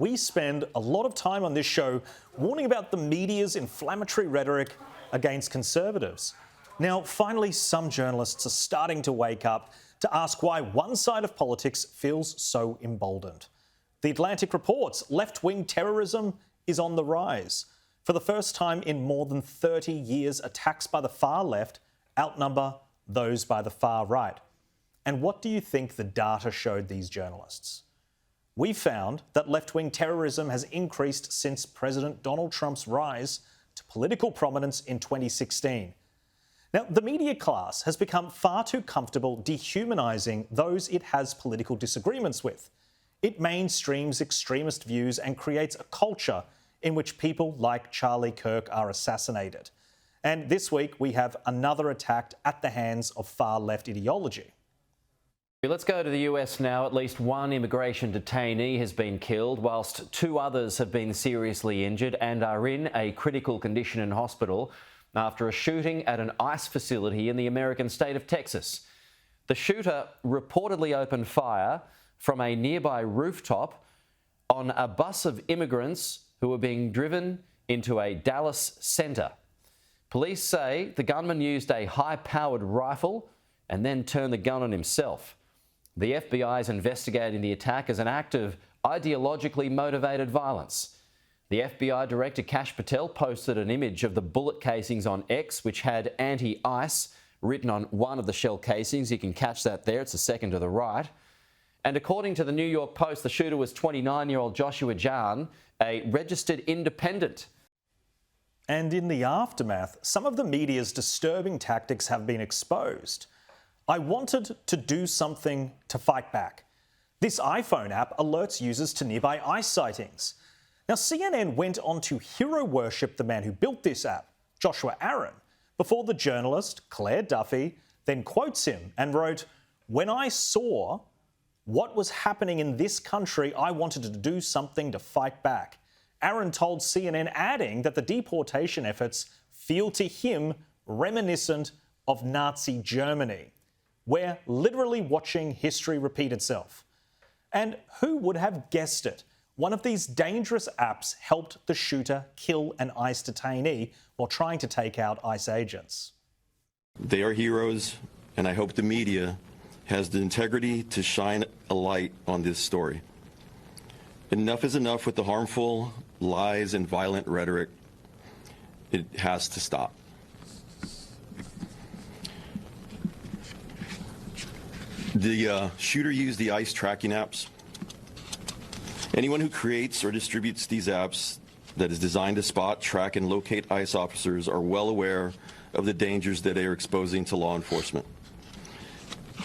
We spend a lot of time on this show warning about the media's inflammatory rhetoric against conservatives. Now, finally, some journalists are starting to wake up to ask why one side of politics feels so emboldened. The Atlantic reports left-wing terrorism is on the rise. For the first time in more than 30 years, attacks by the far left outnumber those by the far right. And what do you think the data showed these journalists? We found that left-wing terrorism has increased since President Donald Trump's rise to political prominence in 2016. Now, the media class has become far too comfortable dehumanising those it has political disagreements with. It mainstreams extremist views and creates a culture in which people like Charlie Kirk are assassinated. And this week, we have another attack at the hands of far-left ideology. Let's go to the US now. At least one immigration detainee has been killed, whilst two others have been seriously injured and are in a critical condition in hospital after a shooting at an ICE facility in the American state of Texas. The shooter reportedly opened fire from a nearby rooftop on a bus of immigrants who were being driven into a Dallas centre. Police say the gunman used a high-powered rifle and then turned the gun on himself. The FBI is investigating the attack as an act of ideologically motivated violence. The FBI Director Kash Patel posted an image of the bullet casings on X, which had anti-ICE written on one of the shell casings. You can catch that there. It's the second to the right. And according to the New York Post, the shooter was 29-year-old Joshua Jahn, a registered independent. And in the aftermath, some of the media's disturbing tactics have been exposed. I wanted to do something to fight back. This iPhone app alerts users to nearby ICE sightings. Now, CNN went on to hero worship the man who built this app, Joshua Aaron, before the journalist, Claire Duffy, then quotes him and wrote, "When I saw what was happening in this country, I wanted to do something to fight back." Aaron told CNN, adding that the deportation efforts feel to him reminiscent of Nazi Germany. We're literally watching history repeat itself. And who would have guessed it? One of these dangerous apps helped the shooter kill an ICE detainee while trying to take out ICE agents. They are heroes, and I hope the media has the integrity to shine a light on this story. Enough is enough with the harmful lies and violent rhetoric. It has to stop. The shooter used the ICE tracking apps. Anyone who creates or distributes these apps that is designed to spot, track, and locate ICE officers are well aware of the dangers that they are exposing to law enforcement.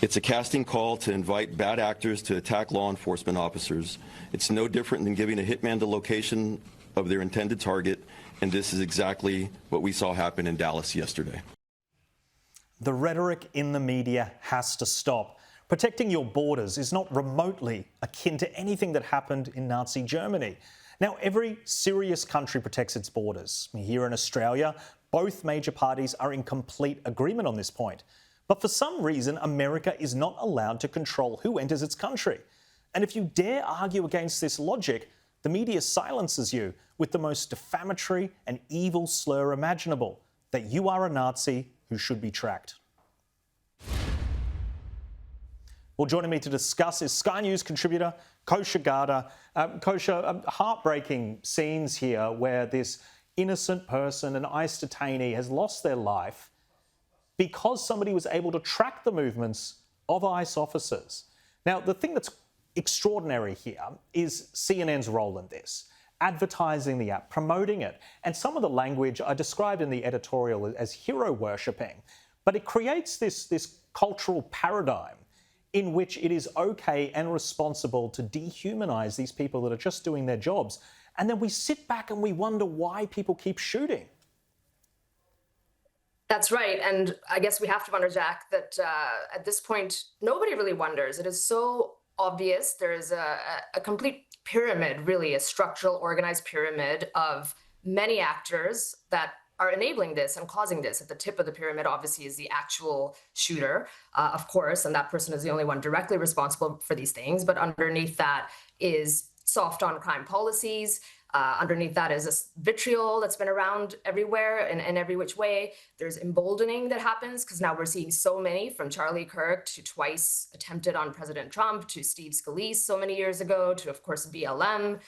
It's a casting call to invite bad actors to attack law enforcement officers. It's no different than giving a hitman the location of their intended target, and this is exactly what we saw happen in Dallas yesterday. The rhetoric in the media has to stop. Protecting your borders is not remotely akin to anything that happened in Nazi Germany. Now, every serious country protects its borders. Here in Australia, both major parties are in complete agreement on this point. But for some reason, America is not allowed to control who enters its country. And if you dare argue against this logic, the media silences you with the most defamatory and evil slur imaginable, that you are a Nazi who should be tracked. Well, joining me to discuss is Sky News contributor Kosha Gada. Kosha, heartbreaking scenes here where this innocent person, an ICE detainee, has lost their life because somebody was able to track the movements of ICE officers. Now, the thing that's extraordinary here is CNN's role in this, advertising the app, promoting it, and some of the language I described in the editorial as hero worshipping. But it creates this cultural paradigm in which it is okay and responsible to dehumanize these people that are just doing their jobs. And then we sit back and we wonder why people keep shooting. That's right. And I guess we have to wonder, Jack, that at this point, nobody really wonders. It is so obvious. There is a complete pyramid, really, a structural, organized pyramid of many actors that are enabling this and causing this. At the tip of the pyramid, obviously, is the actual shooter, of course, and that person is the only one directly responsible for these things. But underneath that is soft on crime policies. Underneath that is this vitriol that's been around everywhere and every which way. There's emboldening that happens because now we're seeing so many, from Charlie Kirk to twice attempted on President Trump, to Steve Scalise so many years ago, to, of course, BLM,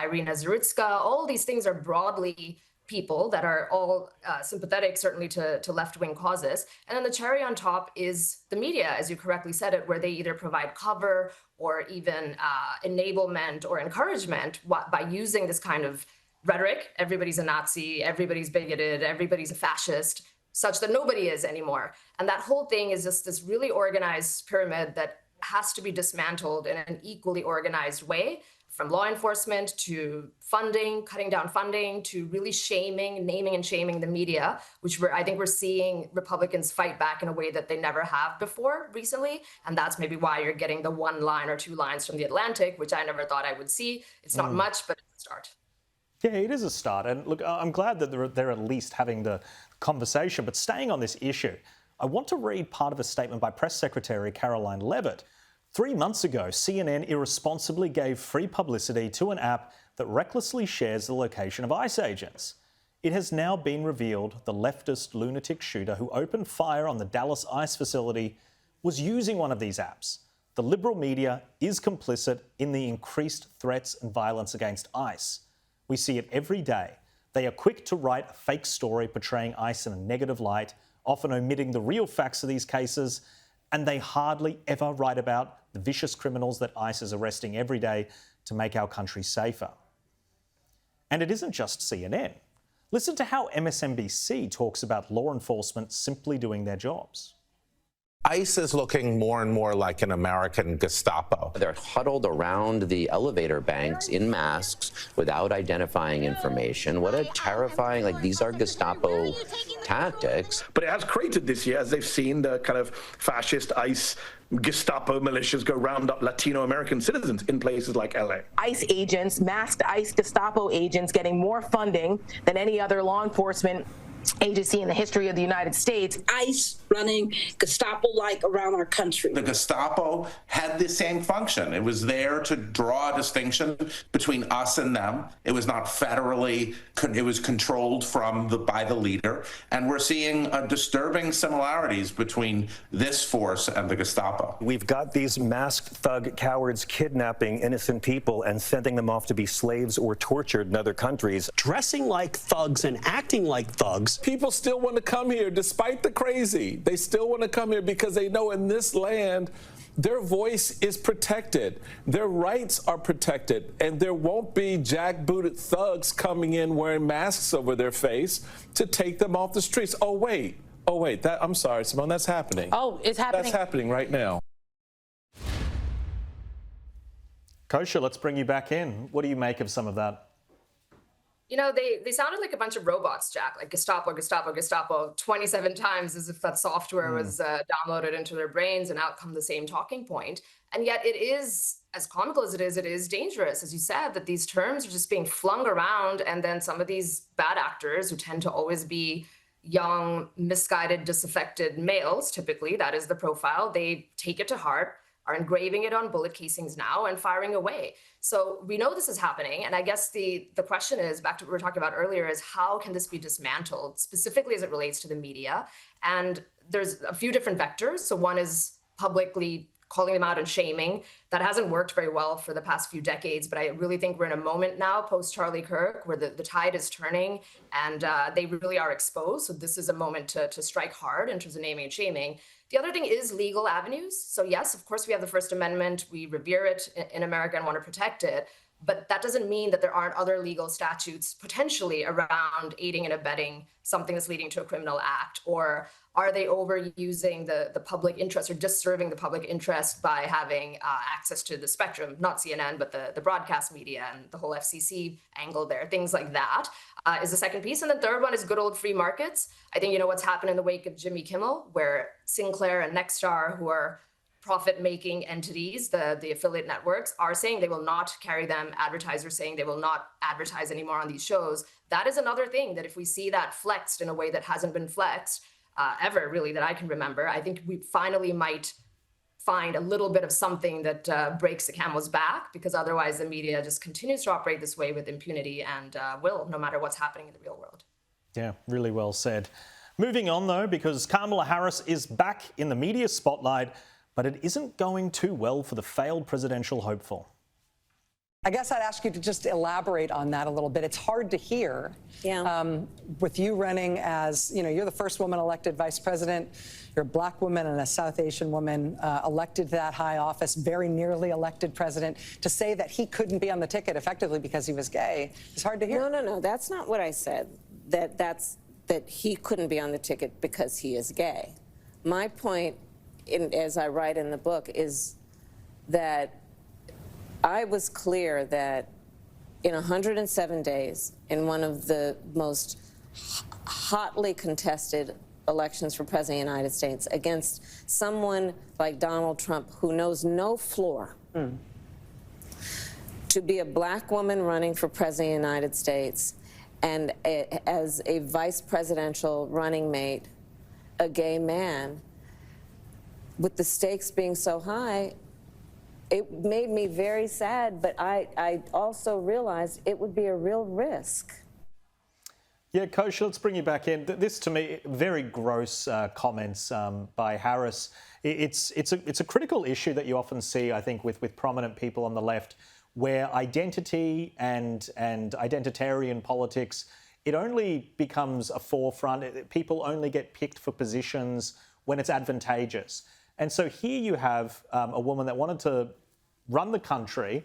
Irina Zarutska. All these things are broadly people that are all sympathetic, certainly, to left-wing causes. And then the cherry on top is the media, as you correctly said it, where they either provide cover or even enablement or encouragement by using this kind of rhetoric. Everybody's a Nazi, everybody's bigoted, everybody's a fascist, such that nobody is anymore. And that whole thing is just this really organized pyramid that has to be dismantled in an equally organized way, from law enforcement to funding, cutting down funding, to really naming and shaming the media, which I think we're seeing Republicans fight back in a way that they never have before recently. And that's maybe why you're getting the one line or two lines from The Atlantic, which I never thought I would see. It's not much, but it's a start. Yeah, it is a start. And look, I'm glad that they're at least having the conversation. But staying on this issue, I want to read part of a statement by Press Secretary Caroline Leavitt. 3 months ago, CNN irresponsibly gave free publicity to an app that recklessly shares the location of ICE agents. It has now been revealed the leftist lunatic shooter who opened fire on the Dallas ICE facility was using one of these apps. The liberal media is complicit in the increased threats and violence against ICE. We see it every day. They are quick to write a fake story portraying ICE in a negative light, often omitting the real facts of these cases, and they hardly ever write about the vicious criminals that ICE is arresting every day to make our country safer. And it isn't just CNN. Listen to how MSNBC talks about law enforcement simply doing their jobs. ICE is looking more and more like an American Gestapo. They're huddled around the elevator banks in masks without identifying information. What a terrifying, these are Gestapo tactics. But it has created this year, as they've seen, the kind of fascist ICE Gestapo militias go round up Latino American citizens in places like LA. ICE agents, masked ICE Gestapo agents, getting more funding than any other law enforcement agency in the history of the United States. ICE running Gestapo-like around our country. The Gestapo had the same function. It was there to draw a distinction between us and them. It was not federally, it was controlled by the leader. And we're seeing disturbing similarities between this force and the Gestapo. We've got these masked thug cowards kidnapping innocent people and sending them off to be slaves or tortured in other countries. Dressing like thugs and acting like thugs. People still want to come here despite the crazy. They still want to come here because they know in this land their voice is protected, their rights are protected, and there won't be jackbooted thugs coming in wearing masks over their face to take them off the streets. Oh wait, I'm sorry, Simone, that's happening. Oh, it's happening. That's happening right now. Kosha, let's bring you back in. What do you make of some of that? You know, they sounded like a bunch of robots, Jack, like Gestapo, Gestapo, Gestapo, 27 times, as if that software was downloaded into their brains and out come the same talking point. And yet it is, as comical as it is dangerous, as you said, that these terms are just being flung around. And then some of these bad actors, who tend to always be young, misguided, disaffected males, typically, that is the profile, they take it to heart, are engraving it on bullet casings now and firing away. So we know this is happening. And I guess the question is, back to what we were talking about earlier, is how can this be dismantled, specifically as it relates to the media? And there's a few different vectors. So one is publicly calling them out and shaming. That hasn't worked very well for the past few decades, but I really think we're in a moment now, post-Charlie Kirk, where the tide is turning and they really are exposed. So this is a moment to strike hard in terms of naming and shaming. The other thing is legal avenues. So yes, of course, we have the First Amendment. We revere it in America and want to protect it. But that doesn't mean that there aren't other legal statutes potentially around aiding and abetting something that's leading to a criminal act. Or are they overusing the public interest or just serving the public interest by having access to the spectrum, not CNN, but the broadcast media and the whole FCC angle there, things like that is the second piece. And the third one is good old free markets. I think, you know, what's happened in the wake of Jimmy Kimmel, where Sinclair and Nexstar, who are profit-making entities, the affiliate networks, are saying they will not carry them, advertisers saying they will not advertise anymore on these shows. That is another thing that if we see that flexed in a way that hasn't been flexed ever, really, that I can remember, I think we finally might find a little bit of something that breaks the camel's back, because otherwise the media just continues to operate this way with impunity and will, no matter what's happening in the real world. Yeah, really well said. Moving on, though, because Kamala Harris is back in the media spotlight, but it isn't going too well for the failed presidential hopeful. I guess I'd ask you to just elaborate on that a little bit. It's hard to hear. With you running as, you're the first woman elected vice president. You're a black woman and a South Asian woman elected to that high office, very nearly elected president. To say that he couldn't be on the ticket effectively because he was gay is hard to hear. No. That's not what I said. That he couldn't be on the ticket because he is gay. My point, as I write in the book, is that I was clear that in 107 days, in one of the most hotly contested elections for President of the United States, against someone like Donald Trump, who knows no floor, to be a black woman running for President of the United States and as a vice presidential running mate, a gay man, with the stakes being so high, it made me very sad, but I also realized it would be a real risk. Yeah, Kosha, let's bring you back in. This, to me, very gross comments by Harris. It's a critical issue that you often see, I think, with prominent people on the left, where identity and identitarian politics, it only becomes a forefront. People only get picked for positions when it's advantageous. And so here you have a woman that wanted to run the country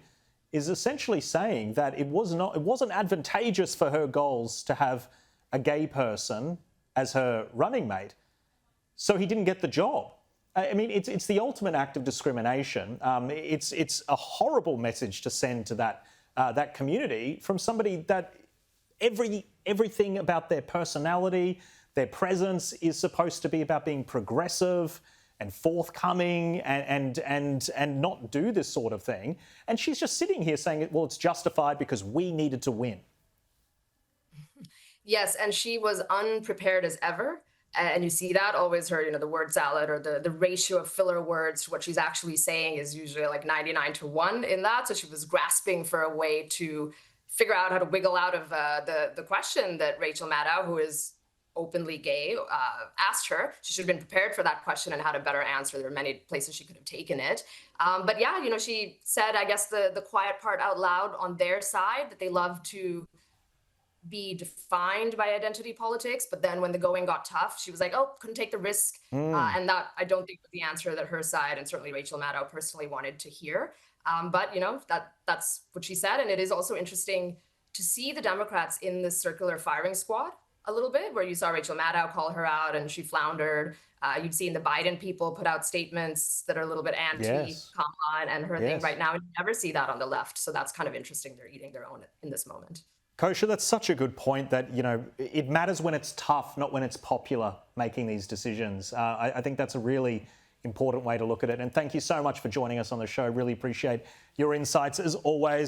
is essentially saying that it wasn't advantageous for her goals to have a gay person as her running mate. So he didn't get the job. I mean, it's the ultimate act of discrimination. It's a horrible message to send to that community from somebody that everything about their personality, their presence is supposed to be about being progressive and forthcoming and not do this sort of thing. And she's just sitting here saying, well, it's justified because we needed to win. Yes, and she was unprepared as ever. And you see that, always her, the word salad or the ratio of filler words to what she's actually saying is usually like 99-1 in that. So she was grasping for a way to figure out how to wiggle out of the question that Rachel Maddow, who is openly gay, asked her. She should have been prepared for that question and had a better answer. There are many places she could have taken it. But yeah, she said, I guess, the quiet part out loud on their side, that they love to be defined by identity politics. But then when the going got tough, she was like, oh, couldn't take the risk. And that, I don't think, was the answer that her side and certainly Rachel Maddow personally wanted to hear. But, that's what she said. And it is also interesting to see the Democrats in this circular firing squad a little bit, where you saw Rachel Maddow call her out and she floundered. You've seen the Biden people put out statements that are a little bit anti-Kamala and her thing right now. And you never see that on the left. So that's kind of interesting. They're eating their own in this moment. Kosha, that's such a good point that, it matters when it's tough, not when it's popular, making these decisions. I think that's a really important way to look at it. And thank you so much for joining us on the show. Really appreciate your insights as always.